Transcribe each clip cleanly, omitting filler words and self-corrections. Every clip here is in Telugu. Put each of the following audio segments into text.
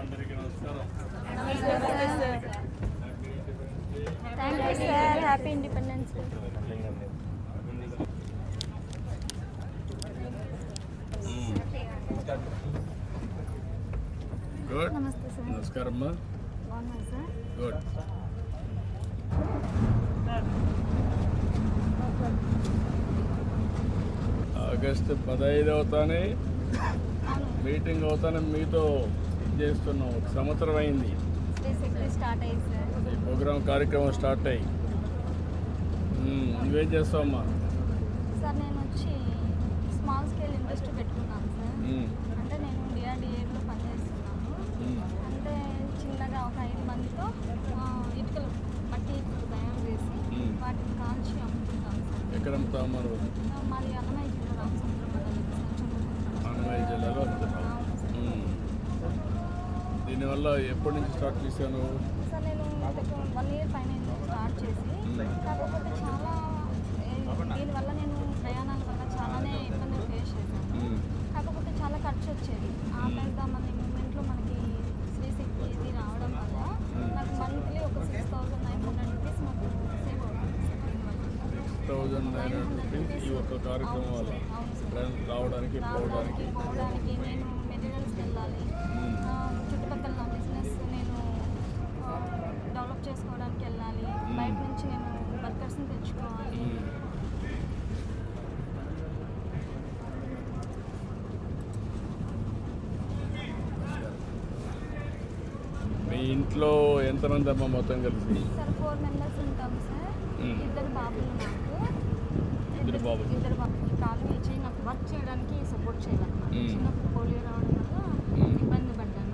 అందరికీ నమస్కారం. Thank you sir. Happy independence day. Good. నమస్తే సార్. నమస్కారం అమ్మా. బాగున్నారు సార్? గుడ్. ఆగస్టు 15 అవుతానే మీటింగ్ అవుతానే మీతో చేస్తున్నాం. ఒక సంవత్సరం అయింది స్టార్ట్ అయ్యింది సార్. ఈ ప్రోగ్రామ్ కార్యక్రమం స్టార్ట్ అయ్యి. నువ్వేం చేస్తావమ్మా? సార్ నేను వచ్చి స్మాల్ స్కేల్ ఇండస్ట్రీ పెట్టుకున్నాను సార్. అంటే నేను డిఆర్డిఏలో పనిచేస్తున్నాను. అంటే చిన్నగా ఒక 5 మందితో ఇటుకలు మట్టి ఇటుకలు తయారు చేసి వాటిని కాల్చి అమ్ముతుంటాను సార్. ఎక్కడ అమ్ముతావు మరి? మాది అన్నమయ్య జిల్లా రామచంద్రం మండలం సార్. అన్నమయ్య జిల్లాలో అమ్ముతున్నావు. దీనివల్ల ఎప్పటి నుంచి స్టార్ట్ చేశాను? సార్ నేను 1 ఇయర్ పైన స్టార్ట్ చేసి, కాకపోతే చాలా దీనివల్ల నేను ప్రయాణాల వల్ల చాలానే ఇబ్బందులు ఫేస్ చేశాను. కాకపోతే చాలా ఖర్చు వచ్చేది. ఆపేద్దామనే మూమెంట్లో మనకి శ్రీశక్తి ఇది రావడం వల్ల నాకు మంత్లీ ఒక 6,900 రూపీస్ మాకు సేవ్ అవుతుంది. 6,900 రూపీస్ ఈ ఒక్క కార్యక్రమం వల్ల రావడానికి పోవడానికి నేను మెటీరియల్స్కి వెళ్ళాలి, చుట్టుపక్కల నా బిజినెస్ నేను డెవలప్ చేసుకోవడానికి వెళ్ళాలి, బయట నుంచి నేను వర్కర్స్ని తెచ్చుకోవాలి. మీ ఇంట్లో ఎంతమంది అమ్మ మొత్తం కలిసి? సార్ 4 మెంబర్స్ ఉంటాము సార్. 2 బాబులు నాకు. 2 బాబులు. 2 బాబులు కాలు ఇచ్చి నాకు వర్క్ చేయడానికి సపోర్ట్ చేయాలన్నమాట. చిన్నప్పుడు పోలియో రావడం వల్ల ఇబ్బంది పడ్డాను.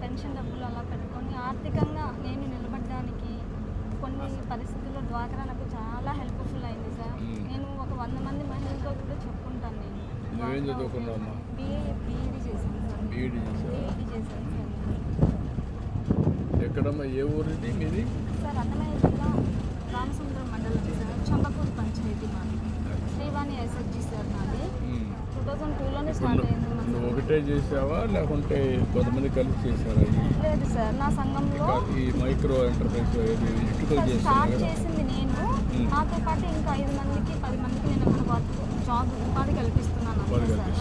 పెన్షన్ డబ్బులు అలా పెట్టుకొని ఆర్థికంగా నేను నిలబడడానికి కొన్ని పరిస్థితుల్లో డ్వాక్రా నాకు చాలా హెల్ప్ఫుల్ అయింది సార్. నేను ఒక 100 మంది మహిళలతో కూడా చెప్పుకుంటాను. నేను నువ్వేం చదువుకున్నావు అమ్మా? బీఈడి చేశాను సార్. బీఈడి చేశాను సార్. ఎక్కడమ్మా? ఏ ఊరిది మీది? సార్ అన్నమయ్య జిల్లా రామచంద్రం మండలం సార్. చంబకూరు పంచాయతీ మాది. శ్రీవాణి ఎస్ఎస్జి సార్ నాది. 2002లోనే స్టార్ట్ అయింది. నువ్వు ఒకటే చేసావా లేకుంటే కొంతమంది కలిసి చేశారా? లేదు సార్, నా సంఘంలో ఈ మైక్రో ఎంటర్ప్రైజ్ ఇటుకలు స్టార్ట్ చేసింది నేను. నాతో పాటు ఇంకా 5 మందికి 10 మందికి నేను అక్కడ జాబ్ ఉపాధి కల్పిస్తున్నాను.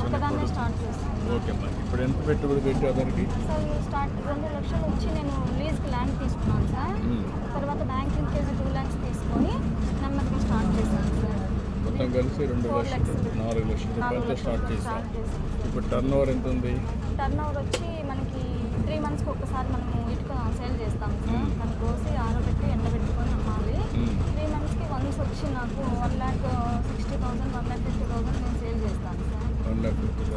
ఒకదాన్నే స్టార్ట్ చేస్తాను. ఓకే మరి ఇప్పుడు ఎంత పెట్టుబడి పెట్టావు దానికి? సార్ స్టార్ట్ 2 లక్షలు వచ్చి నేను లీజ్కి ల్యాండ్ తీసుకున్నాను సార్. తర్వాత బ్యాంక్ లింకేజ్ 2 lakhs తీసుకొని నెమ్మదిగా స్టార్ట్ చేశాను సార్. మొత్తం కలిసి 2 లక్షలు 4 లక్షల రూపాయలతో స్టార్ట్ చేశాను. ఇప్పుడు టర్న్ ఓవర్ ఎంత ఉంది? టర్న్ ఓవర్ వచ్చి మనకి 3 monthsకి ఒకసారి మనము ఇటుక సేల్ చేస్తాం సార్. మనం కోసి ఆరబెట్టి ఎండబెట్టుకొని అమ్మాలి. 3 monthsకి వన్స్ వచ్చి నాకు 1,60,000 1,50,000 నేను సేల్ చేస్తాను సార్. 1,50,000.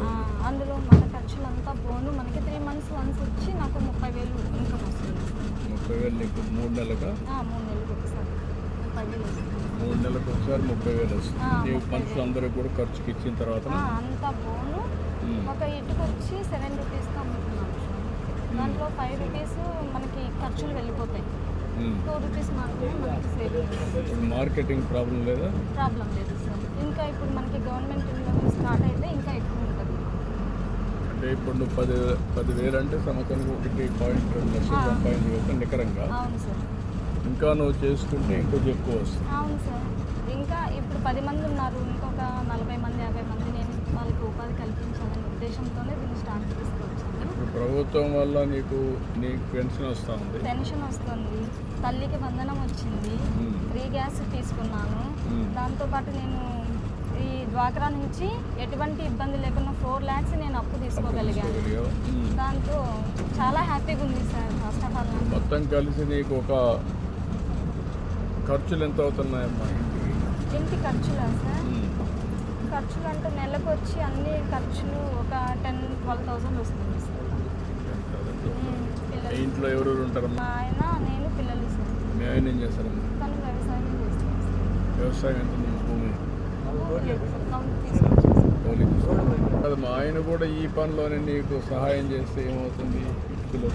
అందులో మన ఖర్చులంతా పోను మనకి 3 months వన్స్ వచ్చి నాకు 30,000 ఇన్కమ్ వస్తుంది. 30,000 నీకు 3 నెలలుగా? 3 నెలలకు ఒకసారి 30,000 వస్తుంది. 3 నెలలకు ఒకసారి 30,000 వస్తుంది. నీకు మనుషులు అందరూ కూడా ఖర్చుకి ఇచ్చిన తర్వాత అంతా పోను. ఒక ఇటుకు వచ్చి 7 రూపీస్కి అమ్ముతున్నాను సార్. దాంట్లో 5 రూపీస్ మనకి ఖర్చులు వెళ్ళిపోతాయి. 2 రూపీస్ మాత్రమే మనకి సేవింగ్. మార్కెటింగ్ ప్రాబ్లం లేదా? ప్రాబ్లం లేదు సార్. ఇంకా ఇప్పుడు మనకి గవర్నమెంట్ స్టార్ట్ అయితే ఇంకా ఎక్కువ ఉంటుంది. అంటే ఇప్పుడు నువ్వు 10,000 అంటే సంవత్సరానికి 1.2 లక్షలు సంపాదించగలుగుతావు నికరంగా. అవును సార్. ఇంకా నువ్వు చేసుకుంటే ఇంకొంచెం ఎక్కువ వస్తుంది. అవును సార్. ఇంకా ఇప్పుడు 10 మంది ఉన్నారు, ఇంకొక 40 మంది 50 మంది నేను వాళ్ళకి ఉపాధి కల్పించాలనే ఉద్దేశంతోనే దీన్ని స్టార్ట్ తీసుకొచ్చాను. ఇప్పుడు ప్రభుత్వం వల్ల నీకు పెన్షన్ వస్తూ ఉంది. పెన్షన్ వస్తుంది, తల్లికి వందనం వచ్చింది, ఫ్రీ గ్యాస్ తీసుకున్నాను. దాంతోపాటు నేను ఈ డ్వాక్రా నుంచి ఎటువంటి ఇబ్బంది లేకుండా 4 lakhs నేను అప్పు తీసుకోగలిగాను. దాంతో చాలా హ్యాపీగా ఉంది సార్. ఫస్ట్ ఆఫ్ ఆల్ మొత్తం కలిసి నీకు ఒక ఖర్చులు ఎంత అవుతున్నాయమ్మా? ఇంటి ఖర్చులా సార్? ఖర్చులు అంటే నెలకు వచ్చి అన్ని ఖర్చులు ఒక 10,000-12,000 వస్తుంది సార్. ఇంట్లో ఎవరెవరు ఉంటారమ్మా? మా ఆయన, నేను, పిల్లలు సార్. మీ ఆయన ఏం చేస్తారమ్మా? తను వ్యవసాయం చేస్తాను సార్. వ్యవసాయం ఎంత ఉంది? భూమి తీసుకొచ్చేస్తాను. అది మా ఆయన కూడా ఈ పనిలోనే నీకు సహాయం చేస్తే ఏమవుతుంది? ఇటుకలు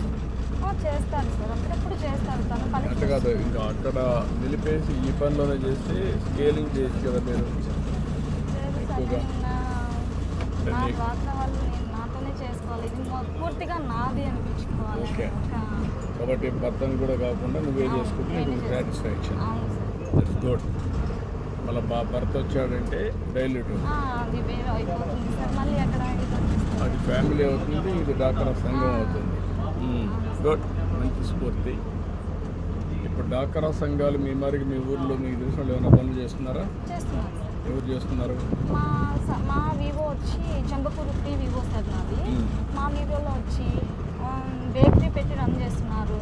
చేస్తారు సార్, అప్పుడప్పుడు చేస్తారు. తను పని అట్లా కాదు, ఇంకా అక్కడ నిలిపేసి ఈ పనిలోనే చేస్తే స్కేలింగ్ చేయొచ్చు కదా మీరు ఎక్కువగా. నా డ్వాక్రా వాళ్ళు నాతోనే చేసుకోవాలి. ఇది పూర్తిగా నాది అనిపించుకోవాలి. ఓకే. ఇంకా కాబట్టి భర్తను కూడా కాకుండా నువ్వే చేసుకుంటే నీకు సాటిస్ఫాక్షన్. అవును సార్. That's good. మళ్ళీ భర్త వచ్చాడంటే డైలీ టూ అది వేరే అయిపోతుంది సార్. మళ్ళీ అక్కడ ఇబ్బంది. అది ఫ్యామిలీ అవుతుంది, ఇది డాక్రా సంఘం అవుతుంది. గుడ్, మంచి స్ఫూర్తి. ఇప్పుడు డాక్రా సంఘాలు మీ ఊర్లో మీకు తెలిసిన ఏమైనా పనులు చేస్తున్నారా? చేస్తున్నారు సార్. ఎవరు చేస్తున్నారు? మా వివో వచ్చి చెంబకూరు ఫ్రీ వివో సార్ నాది. మా వివోలో వచ్చి బేకరీ పెట్టి రన్ చేస్తున్నారు.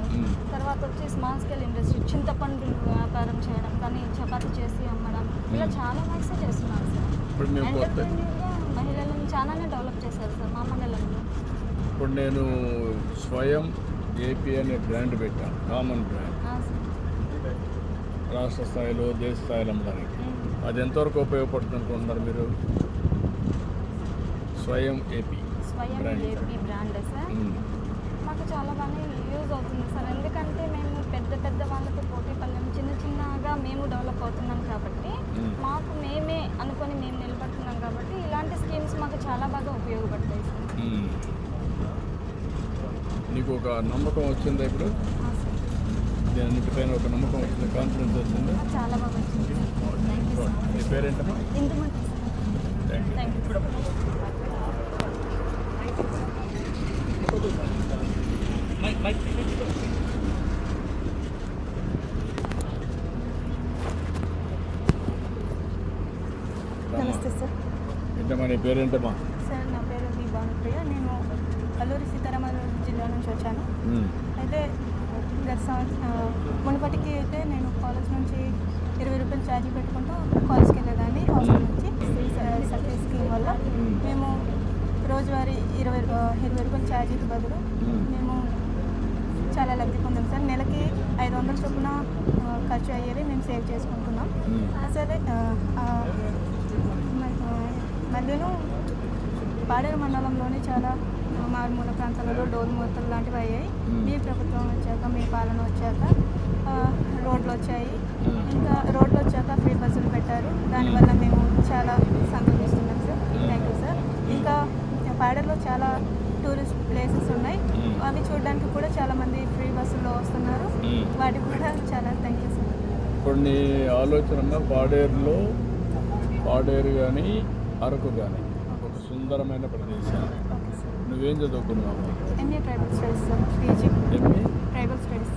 తర్వాత వచ్చి స్మాల్ స్కేల్ ఇండస్ట్రీ, చింతపండు వ్యాపారం చేయడం కానీ చపాతీ చేసి అమ్మడం, ఇలా చాలా వర్క్స్ చేస్తున్నారు సార్. ఇప్పుడు మేము కొత్త ఎంటర్ప్రెన్యూర్గా మహిళలను చాలానే డెవలప్ చేశారు సార్ మా మండలంలో. ఇప్పుడు నేను స్వయం ఏపీ అనే బ్రాండ్ పెట్టాను, కామన్ బ్రాండ్, రాష్ట్ర స్థాయిలో దేశ స్థాయిలో అమ్మడానికి. అది ఎంతవరకు ఉపయోగపడుతుంది అనుకుంటున్నారు మీరు? స్వయం ఏపీ బ్రాండ్ సార్ మాకు చాలా బాగా యూజ్ అవుతుంది సార్. ఎందుకంటే మేము పెద్ద వాళ్ళతో పోటీ పడలేము, చిన్నగా మేము డెవలప్ అవుతున్నాం కాబట్టి మాకు మేమే అనుకొని మేము నిలబడుతున్నాం కాబట్టి ఇలాంటి స్కీమ్స్ మాకు చాలా బాగా ఉపయోగపడతాయి సార్. నీకు ఒక నమ్మకం వచ్చిందా ఇప్పుడు? దీనిపైన ఒక నమ్మకం వచ్చింది, కాన్ఫిడెన్స్ వచ్చింది? చాలా బాగా వచ్చింది. Thank you sir. నీ పేరేంటమ్మా? ఇంతమంది సార్. Thank you. నమస్తే సార్. ఏంటమ్మా నీ పేరేంటమ్మా? సార్ నా పేరు వి భానుప్రియ. నేను అల్లూరి సీతారామరాజు జిల్లా నుంచి వచ్చాను. అయితే గత మునుపటికి అయితే నేను కాలేజ్ నుంచి 20 రూపాయలు ఛార్జీ పెట్టుకుంటూ కాలేజ్కి వెళ్ళేదాన్ని. హాస్టల్ నుంచి సర్వీ స్కీమ్ వల్ల మేము రోజువారీ 20 రూపాయల ఛార్జీకి బదులు మేము చాలా లబ్ధి పొందాం సార్. నెలకి 500 చొప్పున ఖర్చు అయ్యేది మేము సేవ్ చేసుకుంటున్నాం. సరే మధ్యలో పాడేరు మండలంలోని చాలా మారుమూల ప్రాంతాలలో డోలు మూతలు లాంటివి అయ్యాయి. మీ ప్రభుత్వం వచ్చాక, మీ పాలన వచ్చాక రోడ్లు వచ్చాయి. ఇంకా రోడ్లు వచ్చాక ఫ్రీ బస్సులు పెట్టారు. దానివల్ల మేము చాలా సంతోషిస్తున్నాం సార్. Thank you sir. ఇంకా పాడేరులో చాలా టూరిస్ట్ ప్లేసెస్ ఉన్నాయి. అవి చూడడానికి కూడా చాలామంది ఫ్రీ బస్సుల్లో వస్తున్నారు. వాటికి కూడా చాలా థ్యాంక్ యూ సార్. ఇప్పుడు నీ ఆలోచన పాడేరు కానీ అరకు కానీ ఒక సుందరమైన ప్రదేశాలు. నువ్వేం చదువుకున్నావు? MA tribal studies sir. PG MA tribal studies.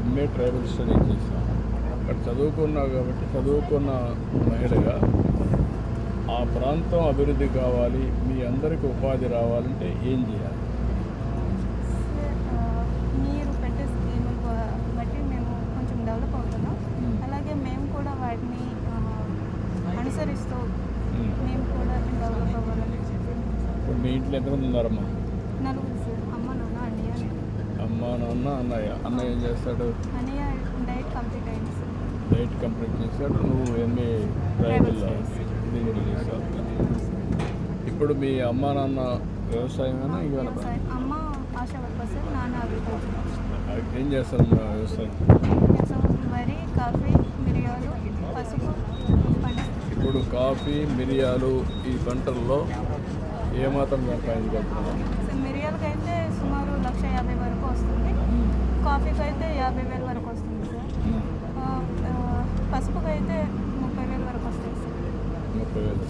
MA tribal studies చేశాను. అక్కడ చదువుకున్నావు కాబట్టి చదువుకున్న మహిళగా ఆ ప్రాంతం అభివృద్ధి కావాలి, మీ అందరికీ ఉపాధి రావాలంటే ఏం చేయాలి? మీరు పెట్టే స్కీములు బట్టి మేము కొంచెం డెవలప్ అవుతున్నాం. అలాగే మేము కూడా వాటిని అనుసరిస్తూ మేము కూడా డెవలప్ అవ్వాలని. ఇప్పుడు మీ ఇంట్లో ఎంతమంది ఉన్నారమ్మా? నలుగురు సార్. అమ్మ, నాన్న, అన్నయ్య. అమ్మ, నాన్న, అన్నయ్య. అన్నయ్య ఏం చేస్తాడు? అన్నయ్య డైట్ కంప్లీట్ అయింది సార్. డైట్ కంప్లీట్ చేశాడు. నువ్వు ఎంఏ ట్రైబల్ డిగ్రీ చేస్తావు. ఇప్పుడు మీ అమ్మ నాన్న వ్యవసాయమేనా ఇంకేమైనా? వ్యవసాయం. అమ్మ ఆశా వర్కర్ సార్. నాన్న అగ్రికల్చర్. ఏం చేస్తారు వ్యవసాయం? వరి, కాఫీ, మిరియాలు, పసుపు పంట. ఇప్పుడు కాఫీ, మిరియాలు ఈ పంటల్లో ఏమాత్రం సంపాదించగలుగుతున్నాం? మిరియాలకి అయితే సుమారు 1,50,000 వరకు వస్తుంది. కాఫీకి అయితే 50,000 వరకు వస్తుంది సార్. పసుపుకి అయితే 30,000 వరకు వస్తుంది సార్. 30,000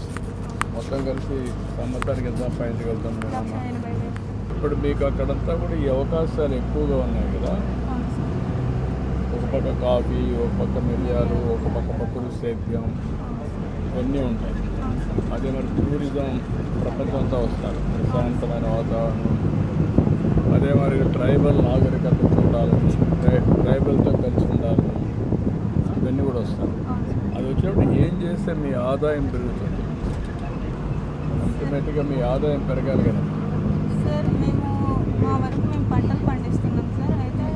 మొత్తం కలిసి సంవత్సరానికి ఎంత సంపాదించగలుగుతాం? 1,80,000. ఇప్పుడు మీకు అక్కడంతా కూడా ఈ అవకాశాలు ఎక్కువగా ఉన్నాయి కదా. అవును సార్. ఒక పక్క కాఫీ, ఒక పక్క మిరియాలు, ఒక పక్క పక్కలు సేద్యం, ఇవన్నీ ఉంటాయి. అదే మరి టూరిజం ప్రపంచం అంతా వస్తారు, ప్రశాంతమైన వాతావరణం. అదే మరి ట్రైబల్ నాగరికత చూడాలని, ట్రైబల్తో కలిసి ఉండాలని, ఇవన్నీ కూడా వస్తారు. అది వచ్చినప్పుడు ఏం చేస్తే మీ ఆదాయం పెరుగుతుంది? అల్టిమేట్గా మీ ఆదాయం పెరగాలి కదా సార్. మా వరకు మేము పంటలు పండిస్తున్నాం సార్. అయితే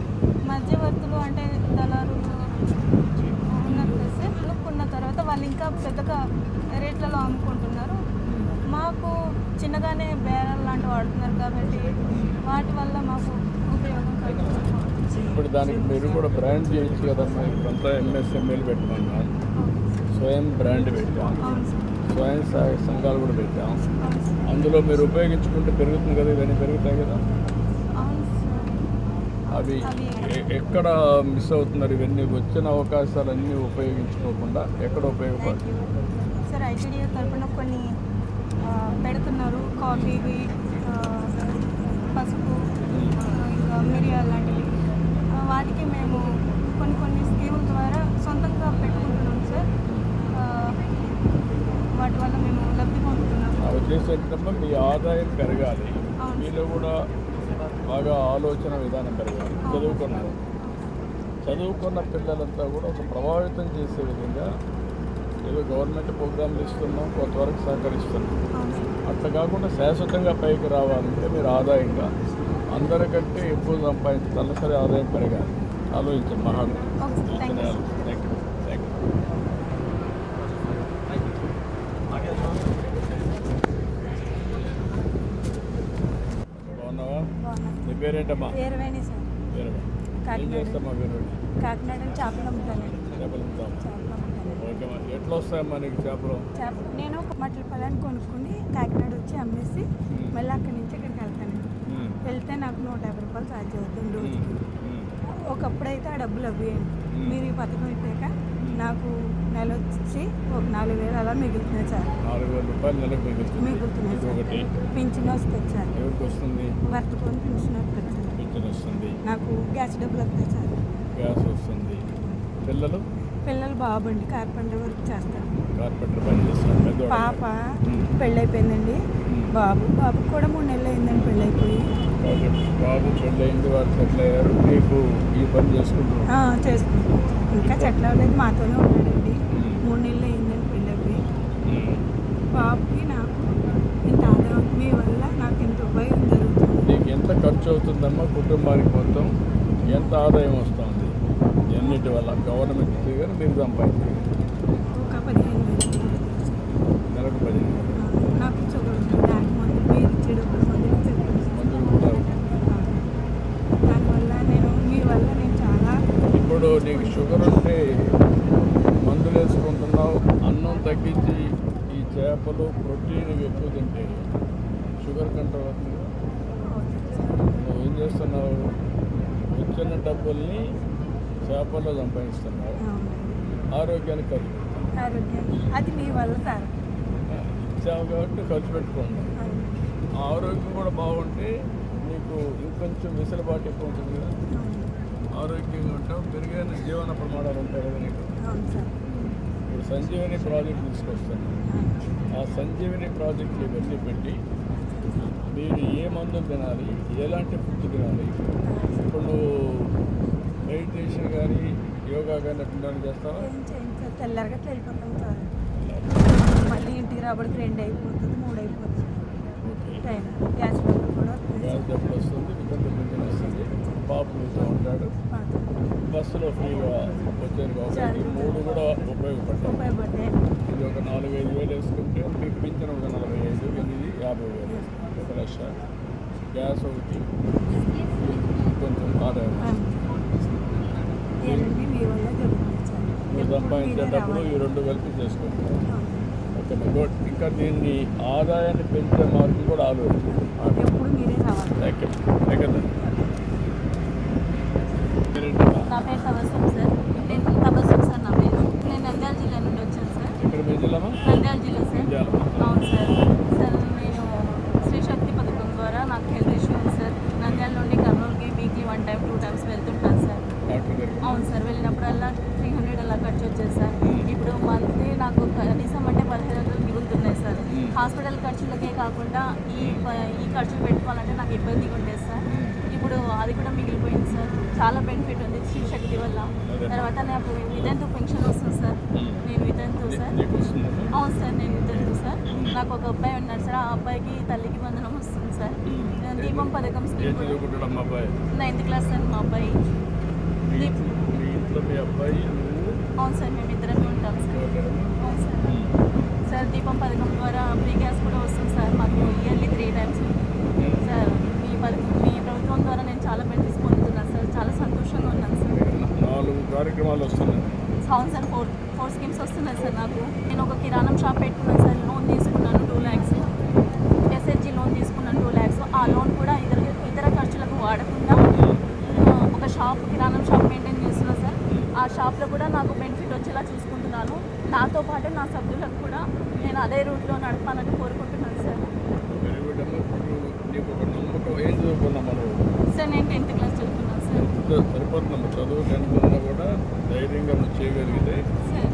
మధ్యవర్తులు అంటే దళారులు ఉన్నారు కదా సార్. కొనుక్కున్న తర్వాత వాళ్ళు ఇంకా పెద్దగా రేట్లలో అమ్ముకుంటున్నారు. మాకు చిన్నగానే బేరాలు లాంటివి వాడుతున్నారు కాబట్టి వాటి వల్ల మాకు ఉపయోగం కలుగుతుంది. ఇప్పుడు దానికి మీరు కూడా బ్రాండ్ చేయొచ్చు కదా. ఇప్పుడంతా ఎంఎస్ఎంఈలు పెట్టమన్నాను, స్వయం బ్రాండ్ పెట్టాను. అవును సార్. స్వయం సహాయక సంఘాలు కూడా పెట్టాం. అందులో మీరు ఉపయోగించుకుంటే పెరుగుతుంది కదా, ఇవన్నీ పెరుగుతాయి కదా. అవును సార్. అవి ఎక్కడ మిస్ అవుతున్నారు? ఇవన్నీ వచ్చిన అవకాశాలన్నీ ఉపయోగించుకోకుండా ఎక్కడ ఉపయోగపడుతుంది? సార్ ఐటీడీఏ తరపున కొన్ని పెడుతున్నారు, కాఫీవి, పసుపు, ఇంకా మిరియాలు లాంటివి. వాటికి మేము కొన్ని స్కీముల ద్వారా సొంతంగా పెట్టుకుంటున్నాం సార్. వాటి వల్ల మేము లబ్ధి పొందుతున్నాం. ఆ ఉద్దేశం ఏంటంటే మీ ఆదాయం పెరగాలి, మీలో కూడా బాగా ఆలోచన విధానం పెరగాలి. చదువుకున్న పిల్లలంతా కూడా ఒక ప్రభావితం చేసే విధంగా ఏదో గవర్నమెంట్ ప్రోగ్రాంలు ఇస్తున్నాం, కొంతవరకు సహకరిస్తున్నాం. అట్లా కాకుండా శాశ్వతంగా పైకి రావాలంటే మీరు ఆదాయంగా అందరికంటే ఎక్కువ సంపాదించి తలసరి ఆదాయం పెరగాలి. ఆలోచించండి. Thank you. బాగున్నావా? నీ పేరేంటమ్మా? వేరువేణి సార్. ఏం చేస్తామా? వేరువేణి కాకినాడ చేపలు అమ్ముతానండి. చేపలు అమ్ముతాం. చేపలు అమ్ముతాను. ఓకేమ్మా. ఎట్లా వస్తాయమ్మా నీకు చేపలు? నేను ఒక మట్ల పొలాన్ని కొనుక్కొని కాకినాడ వచ్చి అమ్మేసి మళ్ళీ అక్కడి నుంచి ఇక్కడికి వెళ్తానండి. వెళ్తే నాకు 150 రూపాయలు ఛార్జ్ అవుతుంది రోజుకి. ఒకప్పుడైతే ఆ డబ్బులు అవ్వేయండి. మీరు ఈ పథకం ఇట్టాక నాకు నెల వచ్చి ఒక 4,000 అలా మిగులుతున్నాయి సార్. 4,000 రూపాయలు నెలకు మిగులుతున్నాయి సార్. ఒకటి పింఛన్ వస్తుంది సార్. ఎవరికి వస్తుంది? భర్తకొని పింఛన్ వస్తుంది సార్. పింఛన్ వస్తుంది. నాకు గ్యాస్ డబ్బులు వస్తాయి సార్. గ్యాస్ వస్తుంది. పిల్లలు బాబండి కార్పెంటర్ వర్క్ చేస్తారు. కార్పెంటర్ పని చేస్తారు. పాప పెళ్ళైపోయిందండి. బాబుకి కూడా 3 నెలలు అయిందండి పెళ్ళైపోయి. బాబు పెళ్ళయింది, వాళ్ళు సెటిల్ అయ్యారు, నీకు ఈ పని చేసుకుంటున్నాను. చేసుకుంటాం. ఇంకా సెటిల్ అవ్వలేదు, మాతోనే ఉన్నాడండి. 3 నెలలు అయిందండి పెళ్ళైపోయి. బాబుకి నాకు ఇంత ఆదాయం మీ వల్ల నాకు ఎంత ఉపయోగం జరుగుతుంది. నీకు ఎంత ఖర్చు అవుతుందమ్మా కుటుంబానికి? మొత్తం ఎంత ఆదాయం వస్తుంది ఎన్నిటి వల్ల? గవర్నమెంట్ ఫిగర్ మీరు సంపాదించారు. ఒక 15,000 నెలకు 15,000. నాకు షుగర్ దానికి మందు మీరు ఇచ్చే డబ్బులు మందులు కూడా. దానివల్ల మీ వల్ల నేను చాలా. ఇప్పుడు నీకు షుగర్ ఉంటే మందులు వేసుకుంటున్నావు, అన్నం తగ్గించి ఈ చేపలు ప్రోటీన్ ఎక్కువ తింటే షుగర్ కంట్రోల్ అవుతుంది. నువ్వు ఏం చేస్తున్నావు? వచ్చిన డబ్బుల్ని చేపల్లో సంపాదిస్తున్నావు, ఆరోగ్యానికి ఖర్చు అది మీ వల్ల సార్. ఇచ్చావు కాబట్టి ఖర్చు పెట్టుకోండి. ఆరోగ్యం కూడా బాగుంటే నీకు ఇంకొంచెం వెసులుబాటు ఎక్కువ ఉంటుంది కదా. ఆరోగ్యంగా ఉంటావు, పెరిగిన జీవన ప్రమాణాలు ఉంటాయి కదా నీకు. ఇప్పుడు సంజీవని ప్రాజెక్ట్ తీసుకొస్తాను. ఆ సంజీవని ప్రాజెక్టులు ఇవన్నీ పెట్టి మీరు ఏ మందులు తినాలి, ఎలాంటి ఫుడ్ తినాలి. ఇప్పుడు నువ్వు మెడిటేషన్ కానీ యోగా కానీ అట్లా చేస్తావా? తెల్లరగా వెళ్ళిపోతాం సార్. మళ్ళీ ఇంటికి రాబడికి 2 అయిపోతుంది, 3 అయిపోతుంది. టైం గ్యాస్ డబ్బులు కూడా వస్తుంది, వితంతులు వస్తుంది, బాబు మీతో ఉంటాడు. బస్సులో ఫ్రీగా వచ్చాను కాబట్టి 3 కూడా ఉపయోగపడ్డాయి. ఇది ఒక 4-5 వేలు వేసుకుంటే మీకు పింఛన్ ఒక 45, 50,000, 1,00,000. గ్యాస్ ఒకటి కొంచెం ఆదాయం. నువ్వు సంపాదించేటప్పుడు ఈ 2 కలిపి చేసుకుంటావు. Okay good. ఇంకా దీన్ని ఆదాయాన్ని పెంచే మార్గం కూడా ఆలోచించు. ఎప్పుడు మీరే రావాలి. నా పేరు తబస్సుం సార్. తబస్సుం సార్ నా పేరు. నేను నంద్యాల జిల్లా నుండి వచ్చాను సార్. ఇక్కడ మీ జిల్లామా? నంద్యాల జిల్లా సార్. అవును సార్. సార్ నేను స్త్రీ శక్తి పథకం ద్వారా నాకు హెల్త్ ఇష్యూ ఉంది సార్. నంద్యాల నుండి కర్నూలుకి వీక్లీ 1 టైం 2 టైమ్స్ వెళ్తుంటాను సార్. అవును సార్. వెళ్ళినప్పుడల్లా 300 అలా ఖర్చు వచ్చేది సార్. ఇప్పుడు మంత్లీ నాకు కనీసం అంటే 1500 మిగులుతున్నాయి సార్. హాస్పిటల్ ఖర్చులకే కాకుండా ఈ ఖర్చులు పెట్టుకోవాలంటే నాకు ఇబ్బందిగా ఉండేది సార్. ఇప్పుడు అది కూడా మిగిలిపోయింది సార్. చాలా బెనిఫిట్ ఉంది శ్రీ శక్తి వల్ల. తర్వాత నాకు వితంతు పెన్షన్ వస్తుంది సార్. నేను వితంతు సార్. అవును సార్, నేను వితంతు సార్. నాకు ఒక అబ్బాయి ఉన్నాడు సార్. ఆ అబ్బాయికి తల్లికి వందనం వస్తుంది సార్. దీపం పథకం స్కీమ్ 9th క్లాస్ సార్ మా అబ్బాయి. అవును సార్, మేము ఇద్దరమే ఉంటాం సార్. అవును సార్. సార్ దీపం పథకం ద్వారా ఫ్రీ గ్యాస్ కూడా వస్తుంది సార్ మాకు ఇయర్లీ 3 టైమ్స్ సార్. మీ ప్రభుత్వం ద్వారా నేను చాలా బెనిఫిట్స్ పొందుతున్నాను సార్. చాలా సంతోషంగా ఉన్నాను సార్. 4 కార్యక్రమాలు వస్తున్నాయి. అవును సార్. 4 స్కీమ్స్ వస్తున్నాయి సార్ నాకు. నేను ఒక కిరాణం షాప్ పెట్టుకున్నాను సార్. స్టాఫ్లో కూడా నాకు బెనిఫిట్ వచ్చేలా చూసుకుంటున్నాను. నాతో పాటు నా సభ్యులకు కూడా నేను అదే రూట్లో నడపాలని కోరుకుంటున్నాను సార్. వెరీ గుడ్ అమ్మ. ఇప్పుడు నీకు ఒక నమ్మకం ఏం చదువుకున్నాం మనం? సార్ నేను 10th క్లాస్ చదువుతున్నాను సార్. సరిపోతున్నాము చదువు 10th ఉన్నా కూడా ధైర్యంగా నువ్వు చేయగలిగితే సార్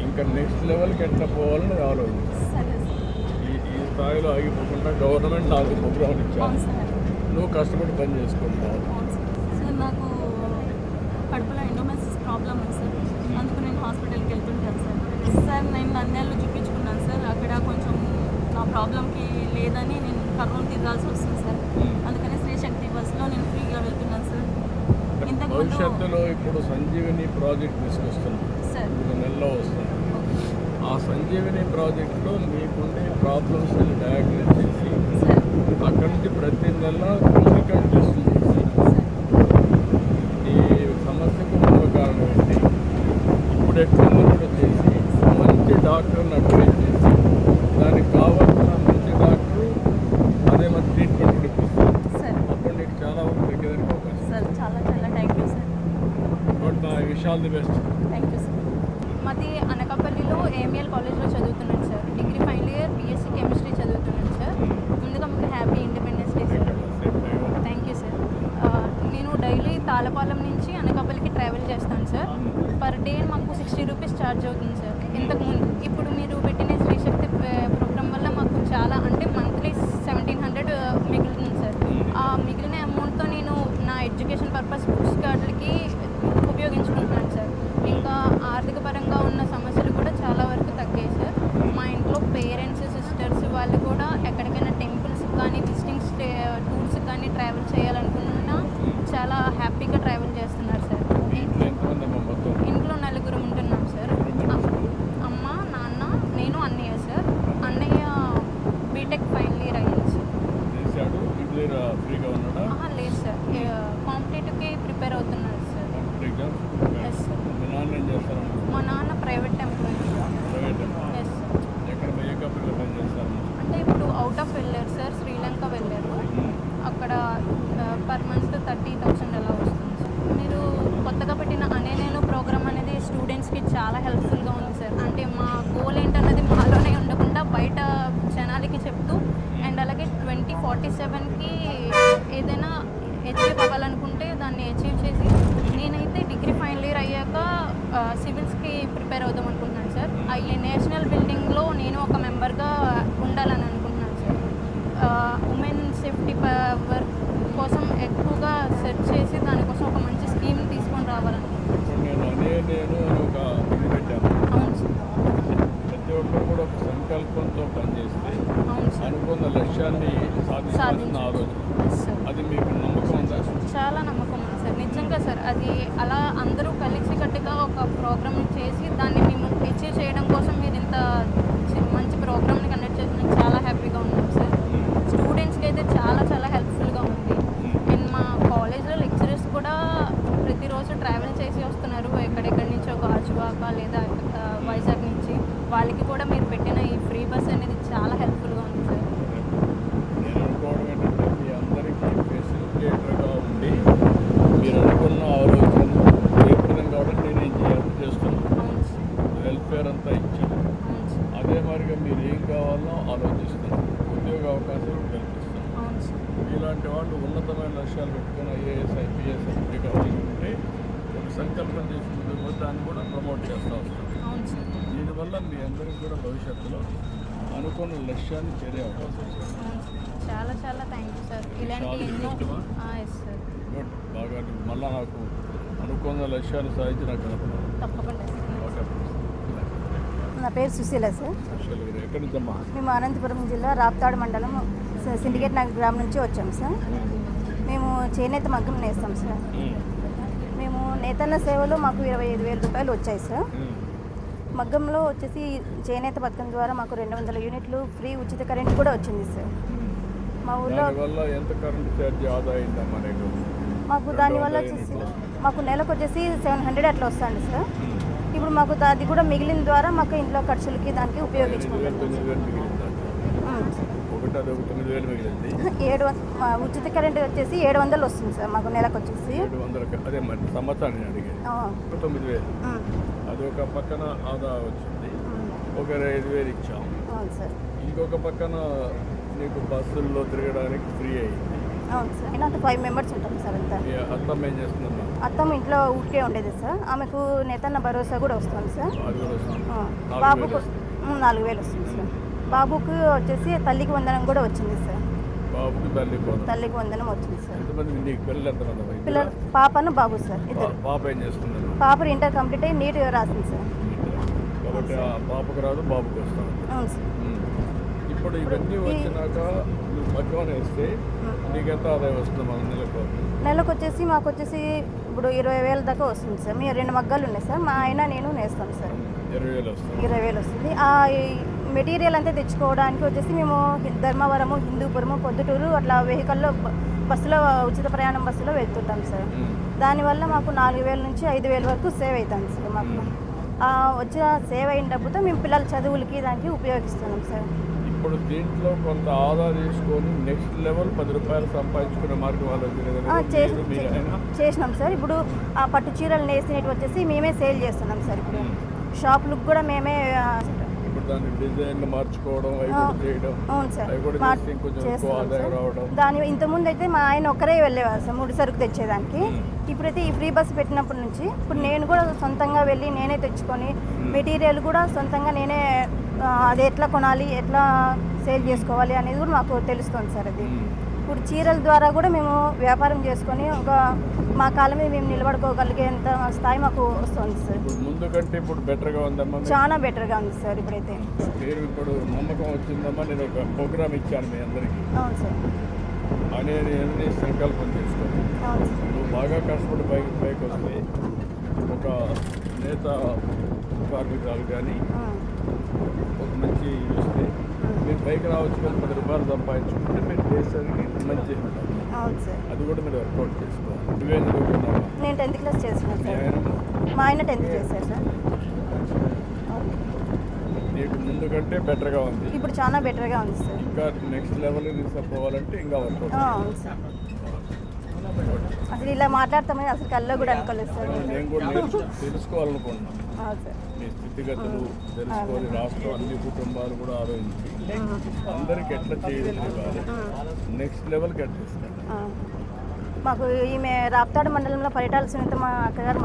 ఇంకా నెక్స్ట్ లెవెల్కి ఎట్లా పోవాలని ఆలోచించు. సరే సార్. ఈ స్థాయిలో ఆగిపోకుండా గవర్నమెంట్ నాకు ప్రోగ్రామ్ అవును ఇచ్చాను, సార్. నువ్వు కష్టపడి పని చేసుకుంటావు. అవును సార్. సార్ నాకు కడుపులో ఎండోమెట్రిస్ ప్రాబ్లం ఉంది సార్. అందుకు నేను హాస్పిటల్కి వెళ్తుంటాను సార్. సార్ నేను నంద్యాలలో చూపించుకున్నాను సార్. అక్కడ కొంచెం నా ప్రాబ్లంకి లేదని నేను కర్నూలు తిరగాల్సి వస్తుంది సార్. అందుకని శ్రీ శక్తి బస్సులో నేను ఫ్రీగా వెళ్తున్నాను సార్. ఇంతకుముందు భవిష్యత్తులో ఇప్పుడు సంజీవిని ప్రాజెక్ట్ తీసుకొస్తున్నాం, సార్ 3 నెలల్లో వస్తుంది. ఆ సంజీవిని ప్రాజెక్టులో మీకుండే ప్రాబ్లమ్స్ డయాగ్నోస్ చేసి సార్ అక్కడి నుంచి ప్రతి నెల క్లినికల్ టెస్టులు చేసి ఈ సమస్యకు మూల కారణం ఏంటి, ఇప్పుడు ఎట్లుందో కూడా చేసి మంచి డాక్టర్ని అడ్వైజ్ చేసి దానికి కావాల్సిన మంచి డాక్టరు అదే మన ట్రీట్మెంట్ కూడా ఇప్పిస్తారు. సార్ అప్పుడు నీకు చాలా వరకు తగ్గేదానికి అవకాశం. సార్ చాలా చాలా thank you sir. But I wish all the best. Thank you sir. మాది అనకాపల్లిలో ఏఎంఎల్ కాలేజ్లో చదువుతున్నాను sir. Degree final year BSc chemistry చదువుతున్నాను సార్. ముందుగా మీకు happy independence day sir. Thank you sir. నేను డైలీ తాళపాలెం నుంచి అనకాపల్లికి ట్రావెల్ చేస్తాను సార్. పర్ డే మాకు 60 రూపీస్ ఛార్జ్ అవుతుంది సార్. ఇంతకుముందు ఇప్పుడు మీరు పెట్టిన శ్రీశక్తి ప్రోగ్రామ్ వల్ల మాకు చాలా అంటే మంత్లీ 1700 మిగులుతుంది సార్. ఆ మిగిలిన అమౌంట్తో నేను నా ఎడ్యుకేషన్ పర్పస్ బుక్స్ కార్డులకి ఉపయోగించుకుంటున్నాను సార్. ఇంకా ఆర్థిక పరంగా ఉన్న సమస్యలు కూడా చాలా వరకు తగ్గాయి సార్. మా ఇంట్లో పేరెంట్స్ సిస్టర్స్ వాళ్ళు కూడా ఎక్కడికైనా టెంపుల్స్ కానీ విజిటింగ్ టూర్స్ కానీ ట్రావెల్ చేయాలనుకున్నా చాలా హ్యాపీగా ట్రావెల్ చేస్తున్నారు సార్. ఎంతమంది అమ్మ మొత్తం? ఇంట్లో 4 ఉంటున్నాం సార్. అమ్మ నాన్న నేను అన్నయ్య సార్. అన్నయ్య బీటెక్ ఫైనల్ ఇయర్ అయ్యింది సార్. చేశాడు ఇంట్లో ఫ్రీగా ఉన్నాడా? లేదు సార్, కాంపిటేటివ్కి ప్రిపేర్ అవుతున్నారు సార్. Exam yes sir. మీ నాన్న ఏం చేస్తారు? మా నాన్న private employee sir. Private. Yes sir. ఎక్కడ ఏ కంపెనీలో పని చేస్తారు? అంటే ఇప్పుడు అవుట్ ఆఫ్ వెళ్ళారు సార్, శ్రీలంక వెళ్ళారు. అక్కడ పర్ మంత్ 30,000 అలా వస్తుంది సార్. మీరు కొత్తగా పెట్టిన అనే నేను ప్రోగ్రామ్ అనేది స్టూడెంట్స్కి చాలా హెల్ప్ఫుల్గా ఉంది సార్. అంటే మా గోల్ ఏంటన్నది మాలోనే ఉండకుండా బయట జనాలకి చెప్తూ అండ్ అలాగే 2047కి ఏదైనా అచీవ్ అవ్వాలనుకుంటే దాన్ని అచీవ్ చేసి నేనైతే డిగ్రీ ఫైనల్ ఇయర్ అయ్యాక సివిల్స్కి ప్రిపేర్ అవుదాం అనుకుంటున్నాను సార్. ఈ నేషనల్ బిల్డింగ్లో నేను ఒక మెంబర్గా ఉండాలని అనుకుంటున్నాను సార్. ఉమెన్ సేఫ్టీ వర్క్ కోసం ఎక్కువగా సెర్చ్ చేసి దానికోసం ఒక మంచి స్కీమ్ తీసుకొని రావాలనుకుంటున్నాను. ఇప్పుడు నేను అని ఒక ఇది పెట్టాను. అవును సార్. ప్రతి ఒక్కరు కూడా ఒక సంకల్పంతో పనిచేస్తే అవును సార్. అనుకున్న లక్ష్యాన్ని సాధించాల్సిన ఆలోచన. Yes sir. అది మీకు నమ్మకం ఉందా? చాలా నమ్మకం ఉంది సార్. నిజంగా సార్ అది అలా అందరూ కలిసికట్టుగా ఒక ప్రోగ్రామ్ చేసి దాన్ని మేము అచీవ్ చేయడం కోసం మీరు ఇంత మంచి ప్రోగ్రామ్ని కండక్ట్ చేసిన చాలా హ్యాపీగా ఉన్నాం సార్. స్టూడెంట్స్కి అయితే చాలా చాలా హెల్ప్ఫుల్గా ఉంది. అండ్ మా కాలేజ్లో లెక్చరర్స్ కూడా ప్రతిరోజు ట్రావెల్ చేసి వస్తున్నారు ఎక్కడెక్కడి నుంచో, గాజువాక లేదా వైజాగ్ నుంచి. వాళ్ళకి కూడా మీరు పెట్టిన ఈ ఫ్రీ బస్ అనేది చాలా హెల్ప్ఫుల్గా ఉంది సార్. నేను అనుకోవడం ఏంటంటే మీ అందరికీ ఫెసిలిటేటర్గా ఉండి మీరు అనుకున్న ఆలోచన జయప్రదం కావడం నేనేం చేయాలని చేస్తున్నాను. అవును సార్. వెల్ఫేర్ అంతా ఇచ్చాను. అవును సార్. అదే మరిగా మీరు ఏం కావాలో ఆలోచిస్తున్నాను. ఉద్యోగ అవకాశాలు కల్పిస్తాను. అవును సార్. ఇలాంటి వాళ్ళు ఉన్నతమైన లక్ష్యాలు పెట్టుకుని ఐఏఎస్ ఐపీఎస్ ఎంపీ కావాలనుకుంటే ఒక సంకల్పం చేసి ముందుకు దాన్ని కూడా ప్రమోట్ చేస్తూ వస్తాను. అవును సార్. దీనివల్ల మీ అందరికీ కూడా భవిష్యత్తులో అనుకున్న లక్ష్యాన్ని చేరే అవకాశం ఉంది. అవును సార్. చాలా చాలా థ్యాంక్ యూ సార్. ఇలాంటి చాలా ఎన్నో ఇష్టమా? Yes sir. గుడ్. బాగా మళ్ళీ నాకు అనుకున్న లక్ష్యాలు సాధించి నాకు కనపడాలి. తప్పకుండా సార్. ఓకే. నా పేరు సుశీల సార్. అసలు మీరు ఎక్కడి నుంచమ్మా? మేము అనంతపురం జిల్లా రాప్తాడు మండలం సిండికేట్ నగర్ గ్రామం నుంచి వచ్చాము సార్. మేము చేనేత మగ్గం నేస్తాం సార్. మేము నేతన్న సేవలో మాకు 25,000 రూపాయలు వచ్చాయి సార్. మగ్గంలో వచ్చేసి చేనేత పథకం ద్వారా మాకు 200 యూనిట్లు ఫ్రీ ఉచిత కరెంట్ కూడా వచ్చింది సార్. మా ఊళ్ళో దానివల్ల ఎంత కరెంట్ ఛార్జ్ ఆదా అయిందమ్మా నీకు? మాకు దానివల్ల వచ్చేసి మాకు నెలకు వచ్చేసి 700 అట్లా వస్తుంది సార్. ఇప్పుడు మాకు అది కూడా మిగిలిన ద్వారా మాకు ఇంట్లో ఖర్చులకి దానికి ఉపయోగించుకుంటాం. 8,000 మిగిలిందా? ఒకటి అది ఒక 9,000 మిగిలింది. ఉచిత కరెంట్ వచ్చేసి 700 వస్తుంది సార్ మాకు నెలకు వచ్చేసి. 700 అదే మరి సంవత్సరాన్ని అడిగేది. 9,000 అది ఒక పక్కన ఆదా వచ్చింది. ఒక 5,000 ఇచ్చాం. అవును సార్. ఇంకొక పక్కన నీకు బస్సుల్లో తిరగడానికి ఫ్రీ అయింది. అవును సార్. ఇలాంటి 5 మెంబర్స్ ఉంటాం సార్ అంతా. అత్తమ్మ ఏం చేస్తుందమ్మా? అత్తమ్మ ఇంట్లో ఊరికే ఉండేది సార్. ఆమెకు నేతన్న భరోసా కూడా వస్తుంది సార్. అది కూడా వస్తుంది. బాబుకు 4,000 వస్తుంది సార్. బాబుకు వచ్చేసి తల్లికి వందనం కూడా వచ్చింది సార్. బాబుకి తల్లికి వందనం వచ్చింది సార్. ఎంతమంది నీకు పిల్లలు ఎంతమంది? పిల్లలు పాపను బాబు సార్ ఇద్దరు. పాప ఏం చేస్తున్నారు? పాప ఇంటర్ కంప్లీట్ అయ్యి నీట్ రాసింది సార్. కాబట్టి ఆ పాపకు రాదు, బాబుకి వస్తాను. అవును సార్. ఇప్పుడు ఇవన్నీ వచ్చినాక నువ్వు మగ్గం వేస్తే నీకు ఎంత ఆదాయం వస్తుంది మన నెలకు వచ్చేసి మాకు వచ్చేసి ఇప్పుడు 20,000 దాకా వస్తుంది సార్. మేము 2 మగ్గాలు ఉన్నాయి సార్. మా ఆయన నేను నేస్తాం సార్. 20,000 వస్తుంది. 20,000 వస్తుంది. ఆ మెటీరియల్ అంతా తెచ్చుకోవడానికి వచ్చేసి మేము ధర్మవరము, హిందూపురము, పొద్దుటూరు అట్లా వెహికల్లో బస్సులో ఉచిత ప్రయాణం బస్సులో వెళ్తుంటాం సార్. దానివల్ల మాకు 4,000 నుంచి 5,000 వరకు సేవ్ అవుతుంది సార్. మాకు వచ్చిన సేవ్ అయిన డబ్బుతో మేము పిల్లల చదువులకి దానికి ఉపయోగిస్తున్నాం సార్. ఇప్పుడు దీంట్లో కొంత ఆదా తీసుకొని నెక్స్ట్ లెవెల్ 10 రూపాయలు సంపాదించుకునే మార్గం చేసినాం సార్. ఇప్పుడు ఆ పట్టు చీరలు నేసినవి వచ్చేసి మేమే సేల్ చేస్తున్నాం సార్. ఇప్పుడు షాపులకు కూడా మేమే దాన్ని డిజైన్ మార్చుకోవడం చేయడం. అవును సార్. రావడం. దాని ఇంతకుముందు అయితే మా ఆయన ఒక్కరే వెళ్ళేవారు సార్ ముడి సరుకు తెచ్చేదానికి. ఇప్పుడైతే ఈ ఫ్రీ బస్ పెట్టినప్పటి నుంచి ఇప్పుడు నేను కూడా సొంతంగా వెళ్ళి నేనే తెచ్చుకొని మెటీరియల్ కూడా సొంతంగా నేనే అది ఎట్లా కొనాలి, ఎట్లా సేల్ చేసుకోవాలి అనేది కూడా మాకు తెలుస్తుంది సార్. అది ఇప్పుడు చీరల ద్వారా కూడా మేము వ్యాపారం చేసుకొని ఒక మా కాలం మీద మేము నిలబడుకోగలిగేంత స్థాయి మాకు వస్తుంది సార్. ముందు కంటే ఇప్పుడు బెటర్గా ఉందమ్మా? చాలా బెటర్గా ఉంది సార్ ఇప్పుడైతే. మీరు ఇప్పుడు నమ్మకం వచ్చిందమ్మా. నేను ఒక ప్రోగ్రామ్ ఇచ్చాను మీ అందరికీ. అవును సార్. అనేది సంకల్పం చేసుకోండి. నువ్వు బాగా కష్టపడి పైకి వస్తే ఒక నేత కార్మికురాలు కానీ ఒక మంచి వస్తే మీరు పైకి రావచ్చు. కానీ 10 రూపాయలు సంపాదించుకుంటే మీరు దేశానికి మంచి ఉంటుంది. అది కూడా మీరు వర్కౌట్ చేసుకోవాలి. నువ్వేం చదువుకున్నావా? నేను 10th క్లాస్ చేస్తున్నాను సార్. మా ఆయన 10th చేశారు సార్. నీకు ముందు కంటే బెటర్గా ఉంది. ఇప్పుడు చాలా బెటర్గా ఉంది సార్. ఇంకా నెక్స్ట్ లెవెల్ తీసుకోవాలంటే ఇంకా వర్కౌట్. అవును సార్. అసలు ఇలా మాట్లాడతామని అసలు కల్లో కూడా అనుకోలేదు సార్. నేను కూడా తెలుసుకోవాలనుకుంటున్నాను సార్. మీ స్థితిగతులు తెలుసుకొని రాష్ట్రం అన్ని కుటుంబాలు కూడా ఆలోచించి అందరికి ఎట్లా చేయగలిగాలి, నెక్స్ట్ లెవెల్కి ఎట్లా ఇస్తాను. మాకు ఈమె రాప్తాడు మండలంలో పరిటాల సునీత మా అక్కగారు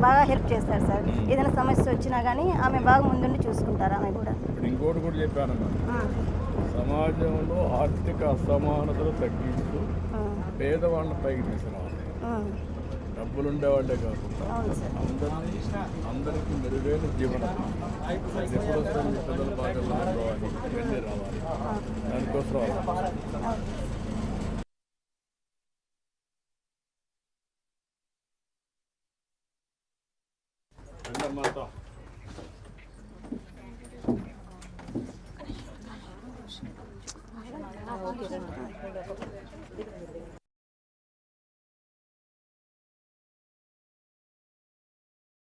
బాగా హెల్ప్ చేస్తారు సార్. ఏదైనా సమస్య వచ్చినా కానీ ఆమె బాగా ముందుండి చూసుకుంటారు. ఆమె కూడా ఇప్పుడు ఇంకోటి కూడా చెప్పానమ్మా, సమాజంలో ఆర్థిక అసమానతలు తగ్గిస్తూ పేదవాళ్ళ పైకి తీసుకురావాలి. డబ్బులు ఉండేవాళ్ళే కాకుండా అందరికీ మెరుగైన జీవనం. అది ఎప్పుడు వస్తుంది? పిల్లల బాగా రావాలి, ఇవన్నీ రావాలి. దానికోసం అందరూ